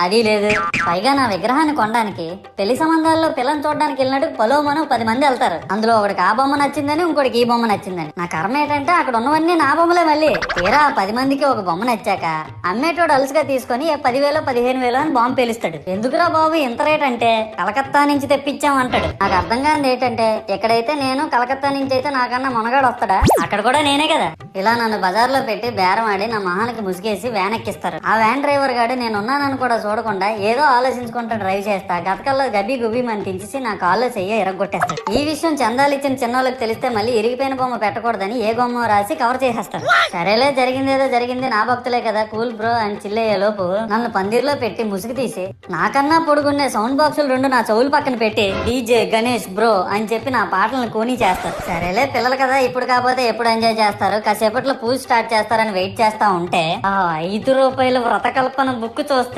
అది లేదు. పైగా నా విగ్రహాన్ని కొనడానికి పెళ్లి సంబంధాల్లో పిల్లని చూడడానికి వెళ్ళినట్టు పలోమను 10 మంది వెళ్తారు. అందులో ఒకడికి ఆ బొమ్మ నచ్చిందని, ఇంకోటికి ఈ బొమ్మ నచ్చిందని. నా కర్మ ఏంటంటే అక్కడ ఉన్నవన్నీ నా బొమ్మలే. మళ్ళీ తీరా 10 మందికి ఒక బొమ్మ నచ్చాక అమ్మేటోడు అలుసుగా తీసుకొని 10,000 15,000 అని బాంబు పేలుస్తాడు. ఎందుకురా బాబు ఇంత రేట్ అంటే కలకత్తా నుంచి తెప్పించాం అంటాడు. నాకు అర్థం కానిది ఏంటంటే ఎక్కడైతే నేను కలకత్తా నుంచి అయితే నాకన్నా మునగాడు వస్తాడా, అక్కడ కూడా నేనే కదా. ఇలా నన్ను బజార్లో పెట్టి బేరం ఆడి నా మొహానికి ముసుగేసి వ్యాన్ ఎక్కిస్తారు. ఆ వ్యాన్ డ్రైవర్ గాడు నేనున్నానని కూడా చూడకుండా ఏదో ఆలోచించుకుంటూ డ్రైవ్ చేస్తా గతకల్లో గబ్బి గుబ్బి మని తించేసి నా కాల్లో చెయ్యి ఇరగొట్టేస్తాడు. ఈ విషయం చందాలు ఇచ్చిన చిన్నోళ్ళకి తెలిస్తే మళ్ళీ ఇరిగిపోయిన బొమ్మ పెట్టకూడదని ఏ బొమ్మ రాసి కవర్ చేసేస్తాడు. సరేలే జరిగిందేదో జరిగింది, నా భక్తులే కదా, కూల్ బ్రో అని చిల్లయ్యే లోపు నన్ను పందిర్లో పెట్టి ముసుగు తీసి నాకన్నా పొడుగుండే సౌండ్ బాక్సులు 2 నా చెవులు పక్కన పెట్టి డీజే గణేష్ బ్రో అని చెప్పి నా పాటలను కూని చేస్తారు. సరేలే పిల్లలు కదా, ఇప్పుడు కాకపోతే ఎప్పుడు ఎంజాయ్ చేస్తారు, కాసేపట్లో పూజ స్టార్ట్ చేస్తారని వెయిట్ చేస్తా ఉంటే ఆ 5 రూపాయల వ్రతకల్పన బుక్ చూస్తే